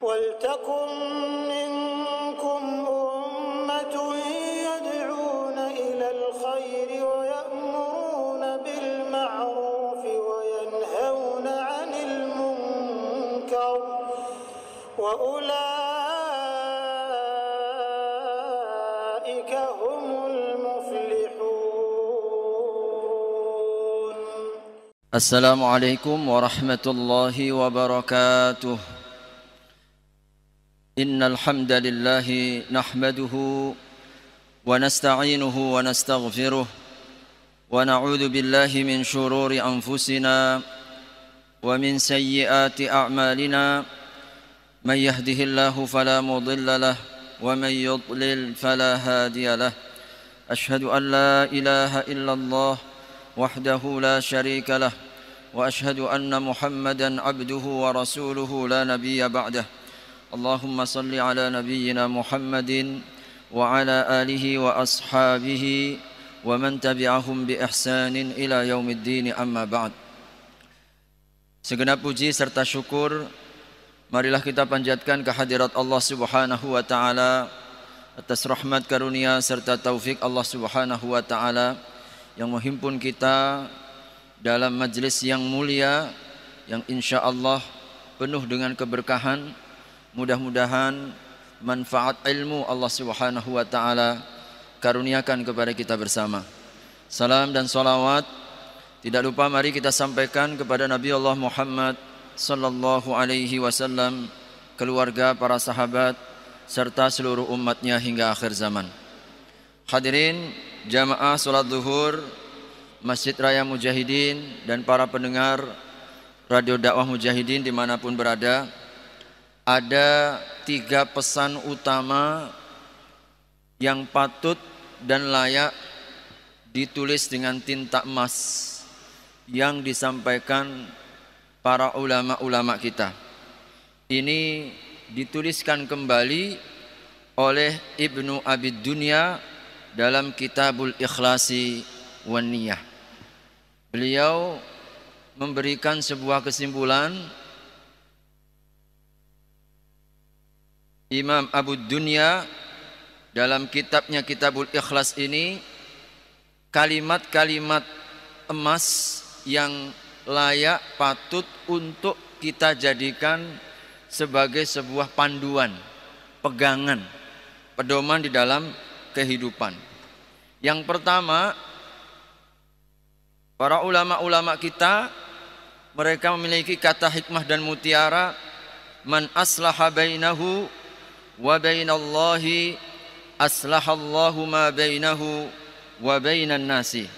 وَلْتَكُنْ مِنْكُمْ أُمَّةٌ يَدْعُونَ إِلَى الْخَيْرِ وَيَأْمُرُونَ بِالْمَعْرُوفِ وَيَنْهَوْنَ عَنِ الْمُنْكَرِ وَأُولَئِكَ هُمُ الْمُفْلِحُونَ. Assalamualaikum warahmatullahi wabarakatuh. Innal hamdalillah nahmaduhu wa nasta'inuhu wa nastaghfiruh wa na'udzu billahi min shururi anfusina wa min sayyiati a'malina. May yahdihillahu fala mudilla lahu wa may yudlil fala hadiya lahu. Ashhadu an la ilaha illallah wahdahu la syarika lah wa ashhadu anna Muhammadan abduhu wa rasuluhu la nabiyya ba'dah. Allahumma salli ala nabiyyina Muhammadin wa ala alihi wa ashabihi wa man tabi'ahum bi ihsanin ila yaumiddin, amma ba'd. Segenap puji serta syukur marilah kita panjatkan kehadirat Allah Subhanahu wa taala atas rahmat karunia serta taufik Allah Subhanahu wa taala yang menghimpun kita dalam majlis yang mulia yang insyaallah penuh dengan keberkahan. Mudah-mudahan manfaat ilmu Allah Subhanahu wa taala karuniakan kepada kita bersama. Salam dan salawat tidak lupa mari kita sampaikan kepada Nabi Allah Muhammad sallallahu alaihi wasallam, keluarga, para sahabat serta seluruh umatnya hingga akhir zaman. Hadirin jamaah salat zuhur Masjid Raya Mujahidin dan para pendengar Radio Dakwah Mujahidin dimanapun berada, ada 3 pesan utama yang patut dan layak ditulis dengan tinta emas yang disampaikan para ulama-ulama kita. Ini dituliskan kembali oleh Ibnu Abi Dunya dalam Kitabul Ikhlasi wan Niyah. Beliau memberikan sebuah kesimpulan. Imam Abu Dunya dalam kitabnya Kitabul Ikhlas ini kalimat-kalimat emas yang layak patut untuk kita jadikan sebagai sebuah panduan, pegangan, pedoman di dalam kehidupan. Yang pertama, para ulama-ulama kita mereka memiliki kata hikmah dan mutiara, man aslaha bainahu wa bainallahi aslahallahu ma bainahu wa bainan nasi.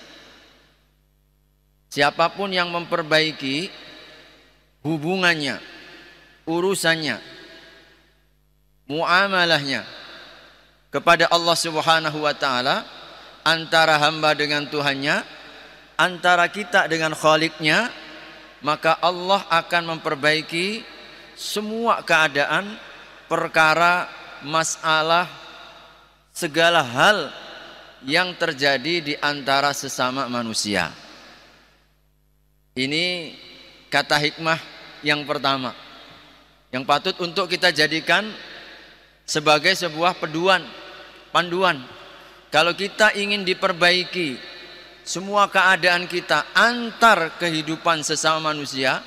Siapapun yang memperbaiki hubungannya, urusannya, muamalahnya kepada Allah Subhanahu wa taala, antara hamba dengan Tuhannya, antara kita dengan Khaliqnya, maka Allah akan memperbaiki semua keadaan, perkara, masalah, segala hal yang terjadi di antara sesama manusia. Ini kata hikmah yang pertama yang patut untuk kita jadikan sebagai sebuah panduan. Kalau kita ingin diperbaiki semua keadaan kita antar kehidupan sesama manusia,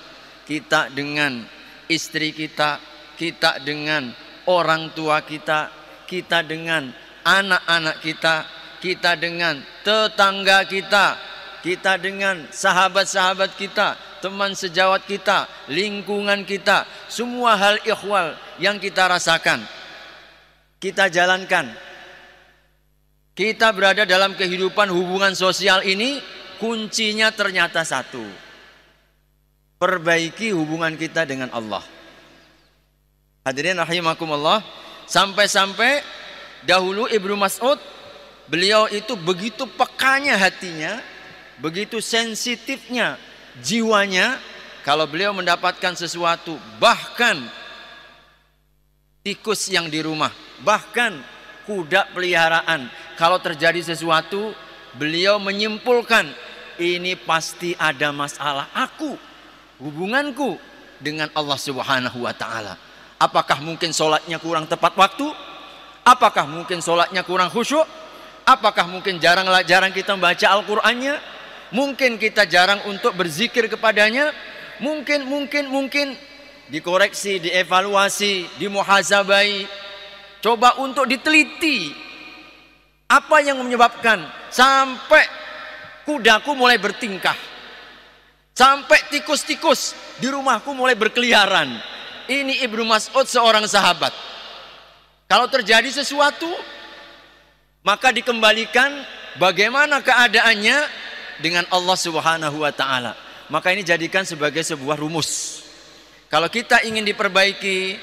kita dengan istri kita, kita dengan orang tua kita, kita dengan anak-anak kita, kita dengan tetangga kita, kita dengan sahabat-sahabat kita, teman sejawat kita, lingkungan kita, semua hal ikhwal yang kita rasakan, kita jalankan. Kita berada dalam kehidupan hubungan sosial ini, kuncinya ternyata satu: perbaiki hubungan kita dengan Allah. Hadirin rahimakumullah, sampai-sampai dahulu Ibnu Mas'ud, beliau itu begitu pekanya hatinya, begitu sensitifnya jiwanya, kalau beliau mendapatkan sesuatu, bahkan tikus yang di rumah, bahkan kuda peliharaan, kalau terjadi sesuatu, beliau menyimpulkan ini pasti ada masalah hubunganku dengan Allah Subhanahu wa taala. Apakah mungkin sholatnya kurang tepat waktu? Apakah mungkin sholatnya kurang khusyuk? Apakah mungkin jarang kita membaca Al-Qur'annya? Mungkin kita jarang untuk berzikir kepadanya? Mungkin dikoreksi, dievaluasi, dimuhasabai. Coba untuk diteliti. Apa yang menyebabkan sampai kudaku mulai bertingkah, sampai tikus-tikus di rumahku mulai berkeliaran. Ini Ibnu Mas'ud seorang sahabat. Kalau terjadi sesuatu, maka dikembalikan bagaimana keadaannya dengan Allah Subhanahu wa ta'ala. Maka ini jadikan sebagai sebuah rumus. Kalau kita ingin diperbaiki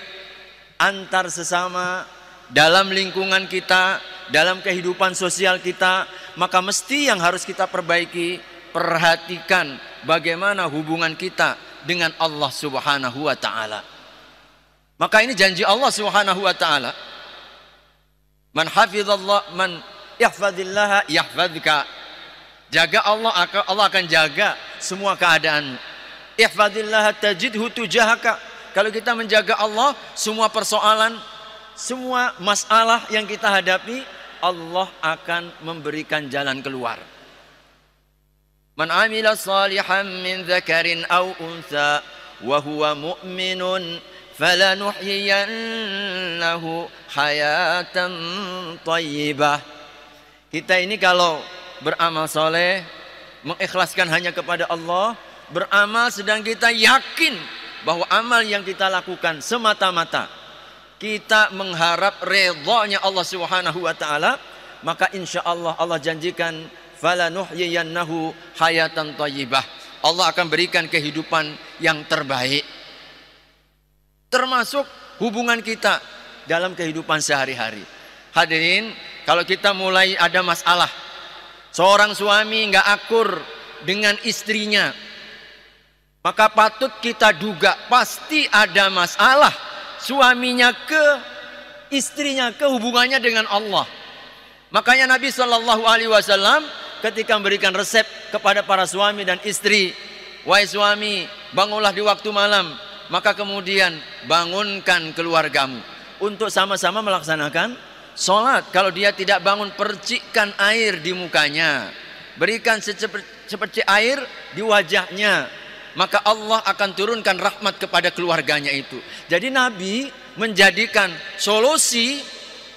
antar sesama, dalam lingkungan kita, dalam kehidupan sosial kita, maka mesti yang harus kita perbaiki, perhatikan bagaimana hubungan kita dengan Allah Subhanahu wa ta'ala. Maka ini janji Allah Subhanahu wa ta'ala. Man hafizallah, man yahfazillah yahfazka. Jaga Allah, Allah akan jaga semua keadaan. Ihfazillah tajidhu tujahaka. Kalau kita menjaga Allah, semua persoalan, semua masalah yang kita hadapi, Allah akan memberikan jalan keluar. Man amila salihan min dzakarin aw untha wa huwa mu'minun falanuhyiyannahu hayatan thayyibah. Kita ini kalau beramal soleh, mengikhlaskan hanya kepada Allah, beramal sedang kita yakin bahwa amal yang kita lakukan semata-mata kita mengharap redhanya Allah Subhanahu wa ta'ala, maka insya Allah Allah janjikan falanuhyiyannahu hayatan thayyibah. Allah akan berikan kehidupan yang terbaik, termasuk hubungan kita dalam kehidupan sehari-hari. Hadirin, kalau kita mulai ada masalah, seorang suami nggak akur dengan istrinya, maka patut kita duga pasti ada masalah suaminya ke istrinya, ke hubungannya dengan Allah. Makanya Nabi Shallallahu Alaihi Wasallam ketika memberikan resep kepada para suami dan istri, wahai suami, bangunlah di waktu malam, maka kemudian bangunkan keluargamu untuk sama-sama melaksanakan sholat. Kalau dia tidak bangun, percikkan air di mukanya, berikan seperti air di wajahnya, maka Allah akan turunkan rahmat kepada keluarganya itu. Jadi Nabi menjadikan solusi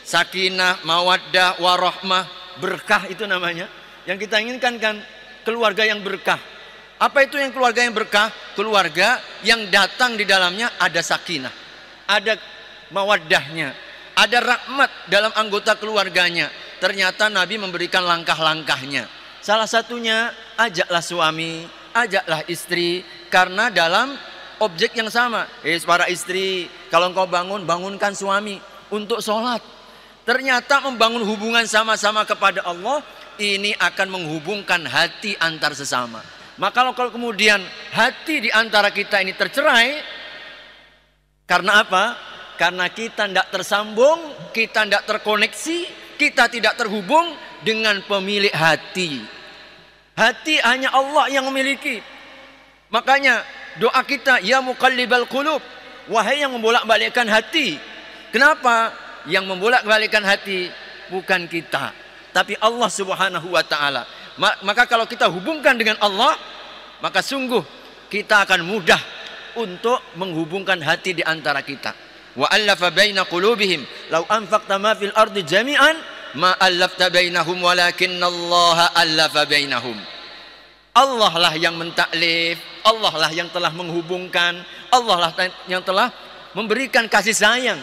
sakinah, mawaddah, warahmah, berkah itu namanya. Yang kita inginkan kan keluarga yang berkah. Apa itu yang keluarga yang berkah? Keluarga yang datang di dalamnya ada sakinah, ada mawaddahnya, ada rahmat dalam anggota keluarganya. Ternyata Nabi memberikan langkah-langkahnya. Salah satunya, ajaklah suami, ajaklah istri, karena dalam objek yang sama. Para istri, kalau engkau bangun, bangunkan suami untuk sholat. Ternyata membangun hubungan sama-sama kepada Allah, ini akan menghubungkan hati antar sesama. Maka kalau kemudian hati di antara kita ini tercerai, karena apa? Karena kita tidak tersambung, kita tidak terkoneksi, kita tidak terhubung dengan pemilik hati. Hati hanya Allah yang memiliki. Makanya doa kita, ya muqallibal qulub, wahai yang membolak-balikkan hati. Kenapa? Yang membolak-balikkan hati bukan kita, tapi Allah Subhanahu wa ta'ala. Maka kalau kita hubungkan dengan Allah, maka sungguh kita akan mudah untuk menghubungkan hati di antara kita. Wa allafa baina qulubihim law anfaqta ma fil ardi jami'an ma allafta bainahum walakinallaha allafa bainahum. Allah lah yang mentaklif, Allah lah yang telah menghubungkan, Allah lah yang telah memberikan kasih sayang.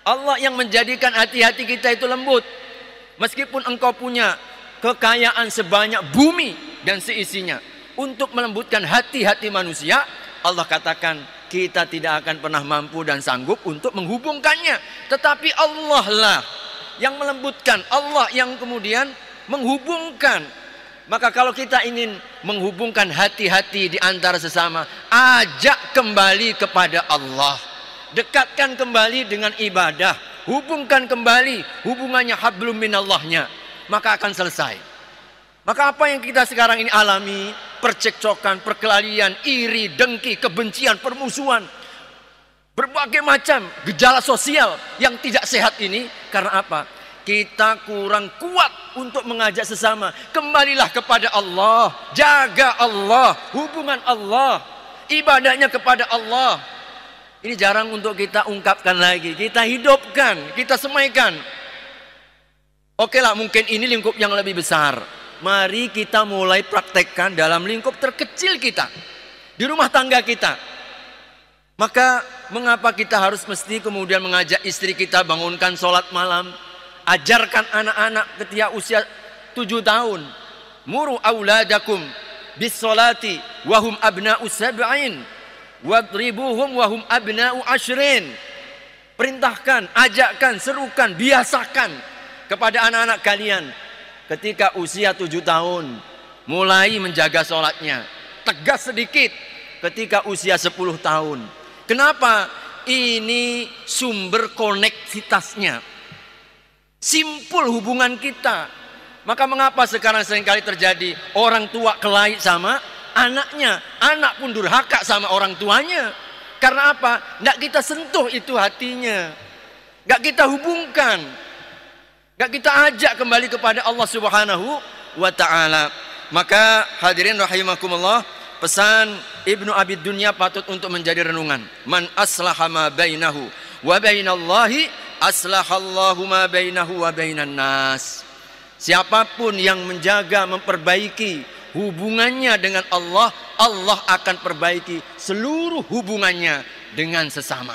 Allah yang menjadikan hati-hati kita itu lembut. Meskipun engkau punya kekayaan sebanyak bumi dan seisinya, untuk melembutkan hati-hati manusia, Allah katakan kita tidak akan pernah mampu dan sanggup untuk menghubungkannya. Tetapi Allah lah yang melembutkan, Allah yang kemudian menghubungkan. Maka kalau kita ingin menghubungkan hati-hati di antara sesama, ajak kembali kepada Allah, dekatkan kembali dengan ibadah, hubungkan kembali hubungannya hablum minallahnya, maka akan selesai. Maka apa yang kita sekarang ini alami, percekcokan, perkelahian, iri, dengki, kebencian, permusuhan, Berbagai macam gejala sosial yang tidak sehat ini karena apa? Kita kurang kuat untuk mengajak sesama. Kembalilah kepada Allah, jaga Allah, hubungan Allah, ibadahnya kepada Allah. Ini jarang untuk kita ungkapkan lagi, kita hidupkan, kita semaikan. Oke lah, mungkin ini lingkup yang lebih besar. Mari kita mulai praktekkan dalam lingkup terkecil kita, di rumah tangga kita. Maka mengapa kita harus mesti kemudian mengajak istri kita bangunkan sholat malam, ajarkan anak-anak ketika usia 7 tahun, muru auladakum bis sholati wahum abna'u sab'in wadribuhum wahum abna'u ashrin. Perintahkan, ajakkan, serukan, biasakan kepada anak-anak kalian ketika usia 7 tahun mulai menjaga sholatnya. Tegas sedikit ketika usia 10 tahun. Kenapa? Ini sumber koneksitasnya, simpul hubungan kita. Maka mengapa sekarang seringkali terjadi orang tua kelahi sama anaknya, anak pun durhaka sama orang tuanya. Karena apa? Nggak kita sentuh itu hatinya, nggak kita hubungkan, nggak kita ajak kembali kepada Allah Subhanahu wa Ta'ala. Maka hadirin rahimakumullah, pesan Ibnu Abi Dunya patut untuk menjadi renungan. Man aslaha ma bainahu wa bainallahi aslahallahu ma bainahu wa bainan nas. Siapapun yang menjaga, memperbaiki hubungannya dengan Allah, Allah akan perbaiki seluruh hubungannya dengan sesama,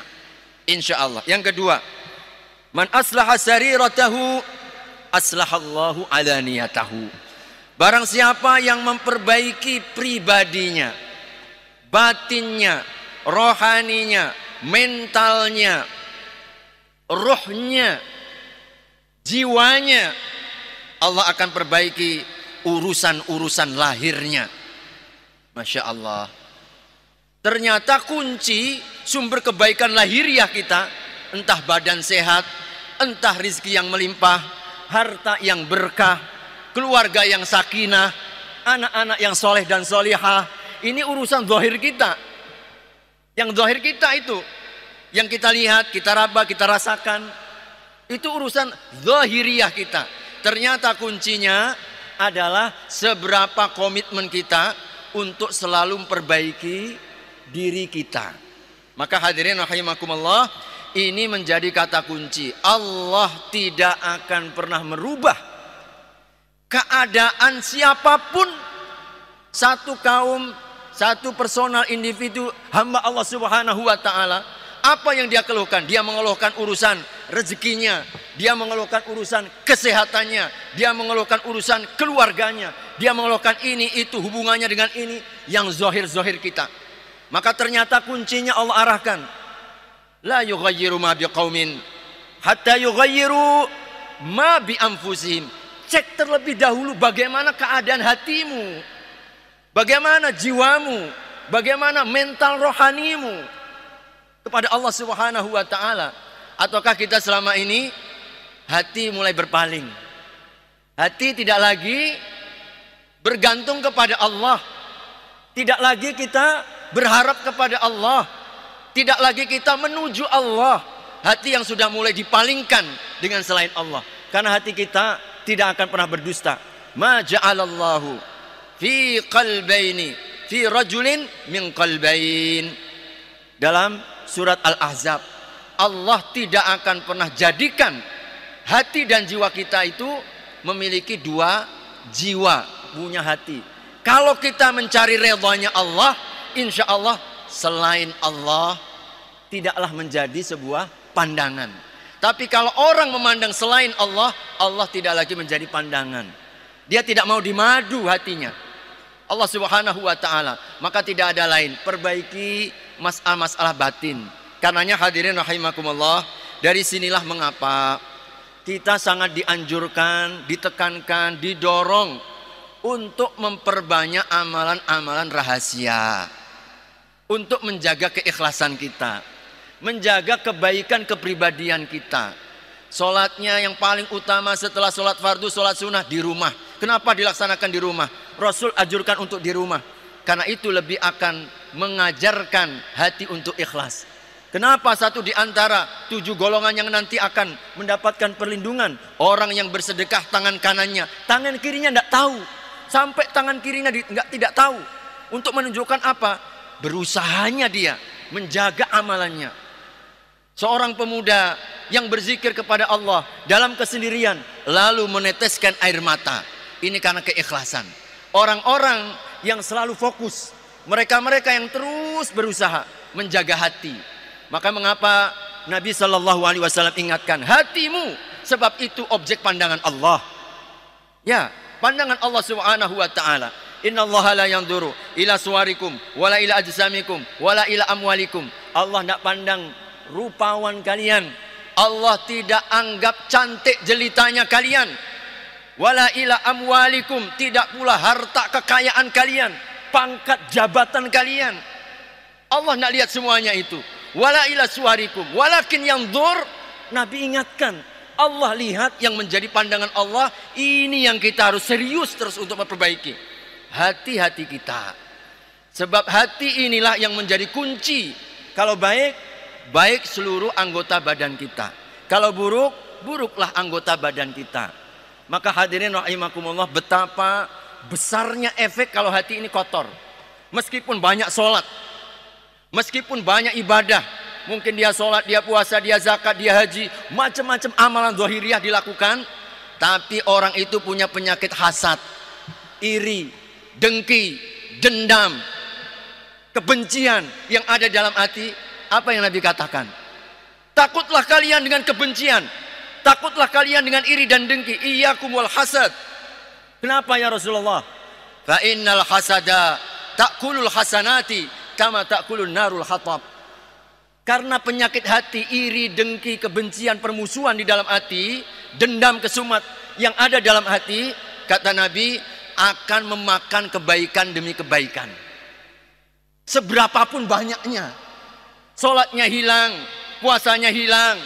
insya Allah. Yang kedua, man aslaha sariratahu aslahallahu alaniyatahu. Barang siapa yang memperbaiki pribadinya, batinnya, rohaninya, mentalnya, ruhnya, jiwanya, Allah akan perbaiki urusan-urusan lahirnya. Masya Allah. Ternyata kunci sumber kebaikan lahiriah kita, entah badan sehat, entah rizki yang melimpah, harta yang berkah, keluarga yang sakinah, anak-anak yang soleh dan solihah. Ini urusan zahir kita. Yang zahir kita itu, yang kita lihat, kita raba, kita rasakan, itu urusan zahiriah kita. Ternyata kuncinya adalah seberapa komitmen kita untuk selalu memperbaiki diri kita. Maka hadirin rahimakumullah, ini menjadi kata kunci. Allah tidak akan pernah merubah keadaan siapapun, satu kaum, satu personal individu hamba Allah Subhanahu wa Ta'ala. Apa yang dia keluhkan? Dia mengeluhkan urusan rezekinya, dia mengeluhkan urusan kesehatannya, dia mengeluhkan urusan keluarganya, dia mengeluhkan ini itu hubungannya dengan ini yang zahir-zahir kita. Maka ternyata kuncinya Allah arahkan. La yughayyiru ma biqaumin hatta yughayyiru ma bi anfusihim. Cek terlebih dahulu bagaimana keadaan hatimu, bagaimana jiwamu, bagaimana mental rohanimu kepada Allah Subhanahu wa Ta'ala. Ataukah kita selama ini hati mulai berpaling, hati tidak lagi bergantung kepada Allah, tidak lagi kita berharap kepada Allah, tidak lagi kita menuju Allah. Hati yang sudah mulai dipalingkan dengan selain Allah. Karena hati kita tidak akan pernah berdusta. Ma ja'alallahu fi qalbaini fi rajulin min qalbain. Dalam surat Al-Ahzab, Allah tidak akan pernah jadikan hati dan jiwa kita itu memiliki dua jiwa, punya hati. Kalau kita mencari redhanya Allah, insya Allah selain Allah tidaklah menjadi sebuah pandangan. Tapi kalau orang memandang selain Allah, Allah tidak lagi menjadi pandangan. Dia tidak mau dimadu hatinya Allah Subhanahu wa Ta'ala. Maka tidak ada lain, perbaiki masalah-masalah batin. Karenanya hadirin rahimakumullah, dari sinilah mengapa kita sangat dianjurkan, ditekankan, didorong untuk memperbanyak amalan-amalan rahasia, untuk menjaga keikhlasan kita, menjaga kebaikan kepribadian kita. Sholatnya yang paling utama setelah sholat fardu, sholat sunnah di rumah. Kenapa dilaksanakan di rumah? Rasul anjurkan untuk di rumah, karena itu lebih akan mengajarkan hati untuk ikhlas. Kenapa satu di antara 7 golongan yang nanti akan mendapatkan perlindungan? Orang yang bersedekah tangan kanannya, tangan kirinya tidak tahu. Sampai tangan kirinya tidak tahu. Untuk menunjukkan apa? Berusahanya dia menjaga amalannya. Seorang pemuda yang berzikir kepada Allah dalam kesendirian, lalu meneteskan air mata. Ini karena keikhlasan. Orang-orang yang selalu fokus, mereka-mereka yang terus berusaha menjaga hati. Maka mengapa Nabi SAW ingatkan, hatimu, sebab itu objek pandangan Allah. Ya, pandangan Allah Subhanahu wa taala. Innallaha la yanzuru ila suwarikum wala ila ajsamikum wala ila amwalikum. Allah tidak pandang rupawan kalian. Allah tidak anggap cantik jelitanya kalian. Wala ila amwalikum, tidak pula harta kekayaan kalian, pangkat jabatan kalian. Allah tidak lihat semuanya itu. Wala ila suwarikum walakin yanzur. Nabi ingatkan, Allah lihat yang menjadi pandangan Allah. Ini yang kita harus serius terus untuk memperbaiki hati-hati kita. Sebab hati inilah yang menjadi kunci. Kalau baik, baik seluruh anggota badan kita. Kalau buruk, buruklah anggota badan kita. Maka hadirin rahimakumullah, betapa besarnya efek kalau hati ini kotor. Meskipun banyak sholat, meskipun banyak ibadah, mungkin dia sholat, dia puasa, dia zakat, dia haji, macam-macam amalan zahiriyah dilakukan, tapi orang itu punya penyakit hasad, iri, dengki, dendam, kebencian yang ada dalam hati. Apa yang Nabi katakan? Takutlah kalian dengan kebencian, takutlah kalian dengan iri dan dengki. Iyyakum wal hasad. Kenapa ya Rasulullah? Fa innal hasada ta'kulul hasanati kama ta'kulun narul hatab. Karena penyakit hati, iri, dengki, kebencian, permusuhan di dalam hati, dendam, kesumat yang ada dalam hati, kata Nabi, akan memakan kebaikan demi kebaikan. Seberapapun banyaknya, sholatnya hilang, puasanya hilang,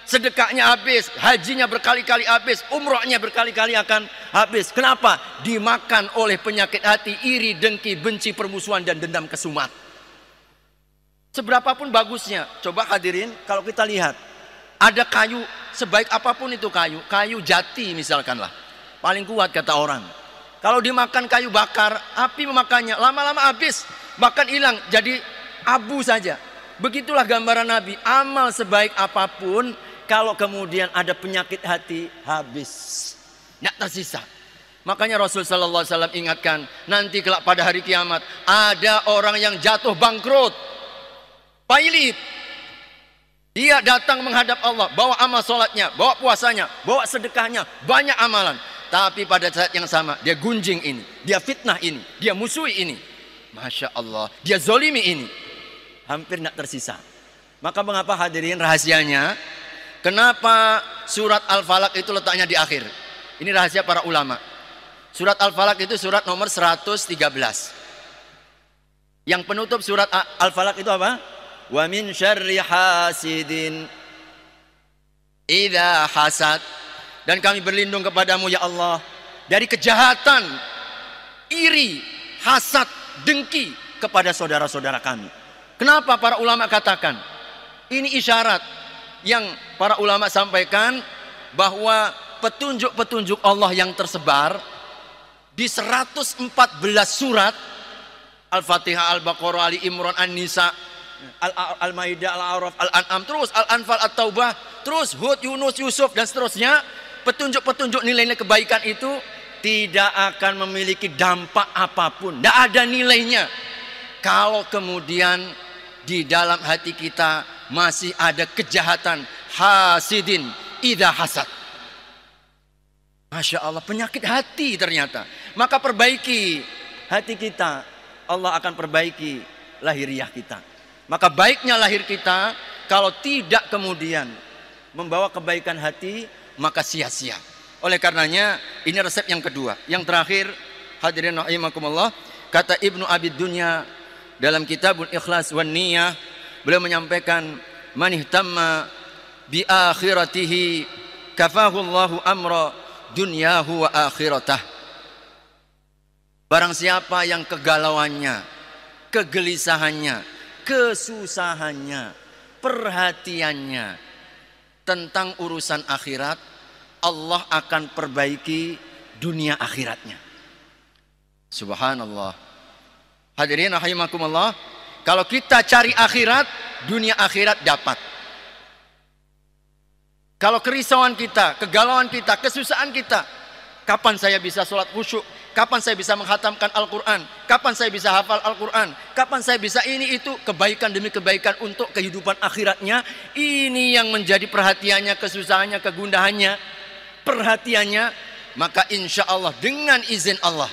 sedekahnya habis, hajinya berkali-kali habis, umrohnya berkali-kali akan habis. Kenapa? Dimakan oleh penyakit hati, iri, dengki, benci, permusuhan, dan dendam, kesumat. Seberapapun bagusnya, coba hadirin, kalau kita lihat, ada kayu, sebaik apapun itu kayu, kayu jati misalkanlah, paling kuat kata orang. Kalau dimakan kayu bakar, api memakannya, lama-lama habis, bahkan hilang, jadi abu saja. Begitulah gambaran Nabi, amal sebaik apapun, kalau kemudian ada penyakit hati, habis, tidak tersisa. Makanya Rasul sallallahu alaihi wasallam ingatkan, nanti kelak pada hari kiamat ada orang yang jatuh bangkrut, pailit. Dia datang menghadap Allah, bawa amal sholatnya, bawa puasanya, bawa sedekahnya, banyak amalan. Tapi pada saat yang sama dia gunjing ini, dia fitnah ini, dia musuhi ini. Masya Allah, dia zolimi ini. Hampir tidak tersisa. Maka mengapa hadirin rahasianya? Kenapa surat Al-Falaq itu letaknya di akhir? Ini rahasia para ulama. Surat Al-Falaq itu surat nomor 113. Yang penutup surat Al-Falaq itu apa? Wa min syarri hasidin idza hasad. Dan kami berlindung kepadamu ya Allah dari kejahatan, iri, hasad, dengki kepada saudara-saudara kami. Kenapa para ulama katakan? Ini isyarat yang para ulama sampaikan bahwa petunjuk-petunjuk Allah yang tersebar di 114 surat, Al-Fatihah, Al-Baqarah, Ali Imran, An-Nisa, Al-Maidah, Al-A'raf, Al-An'am, terus Al-Anfal, At-Taubah, terus Hud, Yunus, Yusuf, dan seterusnya. Petunjuk-petunjuk nilai-nilai kebaikan itu tidak akan memiliki dampak apapun, tidak ada nilainya kalau kemudian di dalam hati kita masih ada kejahatan, hasidin idza hasad. Masya Allah, penyakit hati ternyata. Maka perbaiki hati kita, Allah akan perbaiki lahiriah kita. Maka baiknya lahir kita kalau tidak kemudian membawa kebaikan hati, maka sia-sia. Oleh karenanya ini resep yang kedua. Yang terakhir, hadirin rahimakumullah, kata Ibnu Abi Dunya dalam Kitabul Ikhlas wan Niyah, beliau menyampaikan, man ihtamma bi akhiratihi kafahu Allahu amra dunyahu wa akhiratah. Barang siapa yang kegalauannya, kegelisahannya, kesusahannya perhatiannya tentang urusan akhirat, Allah akan perbaiki dunia akhiratnya. Subhanallah. Hadirin rahimakumullah, kalau kita cari akhirat, dunia akhirat dapat. Kalau kerisauan kita, kegalauan kita, kesusahan kita, kapan saya bisa sholat khusyuk? Kapan saya bisa menghatamkan Al-Quran? Kapan saya bisa hafal Al-Quran? Kapan saya bisa ini itu? Kebaikan demi kebaikan untuk kehidupan akhiratnya. Ini yang menjadi perhatiannya, kesusahannya, kegundahannya, perhatiannya. Maka insya Allah dengan izin Allah,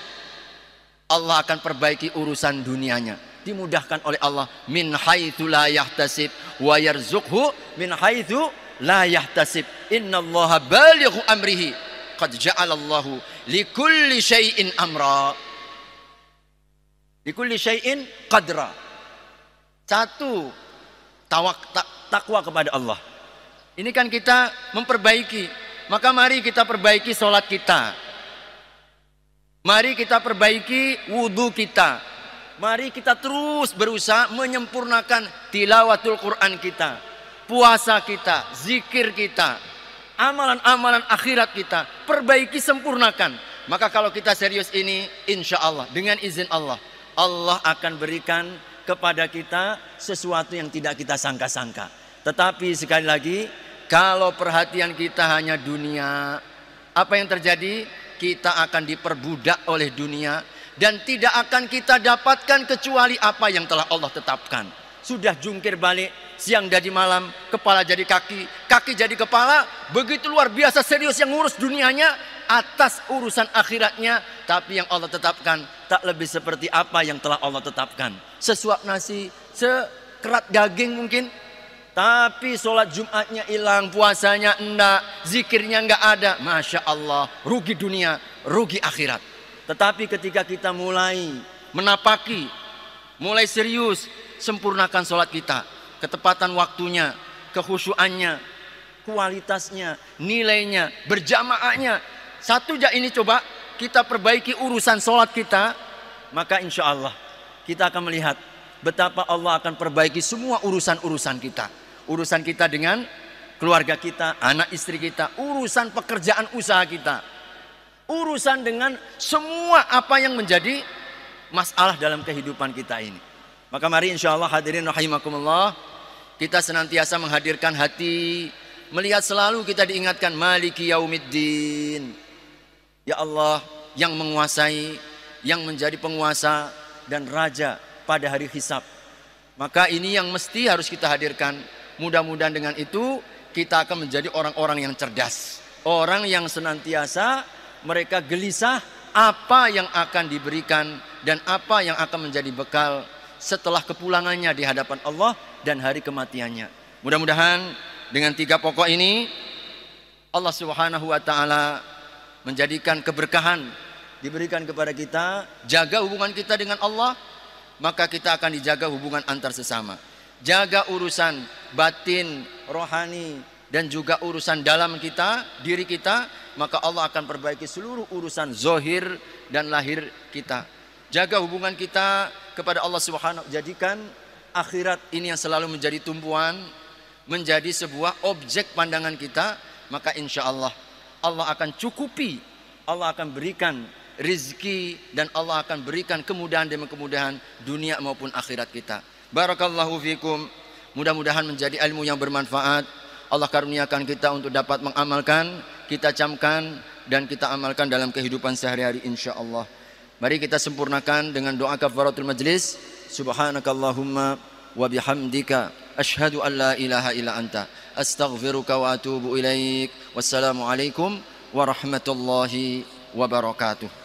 Allah akan perbaiki urusan dunianya. Dimudahkan oleh Allah. Min haitsu la yahtasib wa yarzuqhu min haitsu la yahtasib. Innallaha balighu amrihi. Qad ja'alallahu likulli syai'in amra. Likulli syai'in qadra. Satu, takwa kepada Allah. Ini kan kita memperbaiki. Maka mari kita perbaiki sholat kita. Mari kita perbaiki wudhu kita. Mari kita terus berusaha menyempurnakan tilawatul Quran kita, puasa kita, zikir kita, amalan-amalan akhirat kita, perbaiki, sempurnakan. Maka kalau kita serius ini, insya Allah dengan izin Allah, Allah akan berikan kepada kita sesuatu yang tidak kita sangka-sangka. Tetapi sekali lagi, kalau perhatian kita hanya dunia, apa yang terjadi? Kita akan diperbudak oleh dunia dan tidak akan kita dapatkan kecuali apa yang telah Allah tetapkan. Sudah jungkir balik, siang jadi malam, kepala jadi kaki, kaki jadi kepala, begitu luar biasa serius yang ngurus dunianya atas urusan akhiratnya. Tapi yang Allah tetapkan tak lebih seperti apa yang telah Allah tetapkan. Sesuap nasi, sekerat daging mungkin, tapi sholat Jumatnya hilang, puasanya enggak, zikirnya enggak ada. Masya Allah, rugi dunia, rugi akhirat. Tetapi ketika kita mulai menapaki, mulai serius, sempurnakan sholat kita, ketepatan waktunya, kekhusyuannya, kualitasnya, nilainya, berjamaahnya. Satu aja ini coba kita perbaiki urusan sholat kita, maka insya Allah kita akan melihat betapa Allah akan perbaiki semua urusan-urusan kita. Urusan kita dengan keluarga kita, anak istri kita, urusan pekerjaan usaha kita, urusan dengan semua apa yang menjadi masalah dalam kehidupan kita ini. Maka mari insya Allah hadirin rahimakumullah, kita senantiasa menghadirkan hati, melihat selalu kita diingatkan Maliki Yaumiddin. Ya Allah yang menguasai, yang menjadi penguasa dan raja pada hari hisab. Maka ini yang mesti harus kita hadirkan. Mudah-mudahan dengan itu kita akan menjadi orang-orang yang cerdas, orang yang senantiasa mereka gelisah apa yang akan diberikan dan apa yang akan menjadi bekal setelah kepulangannya di hadapan Allah dan hari kematiannya. Mudah-mudahan dengan 3 pokok ini Allah Subhanahu wa taala menjadikan keberkahan diberikan kepada kita. Jaga hubungan kita dengan Allah, maka kita akan dijaga hubungan antar sesama. Jaga urusan batin, rohani, dan juga urusan dalam kita, diri kita, maka Allah akan perbaiki seluruh urusan zohir dan lahir kita. Jaga hubungan kita kepada Allah Subhanahu. Jadikan akhirat ini yang selalu menjadi tumpuan, menjadi sebuah objek pandangan kita. Maka insya Allah Allah akan cukupi, Allah akan berikan rizki, dan Allah akan berikan kemudahan demi kemudahan dunia maupun akhirat kita. Barakallahu fikum. Mudah-mudahan menjadi ilmu yang bermanfaat. Allah karuniakan kita untuk dapat mengamalkan, kita camkan, dan kita amalkan dalam kehidupan sehari-hari insyaAllah. Mari kita sempurnakan dengan doa kafaratul majlis. Subhanakallahumma wa bihamdika asyhadu an la ilaha illa anta astaghfiruka wa atubu ilaik. Wassalamualaikum warahmatullahi wabarakatuh.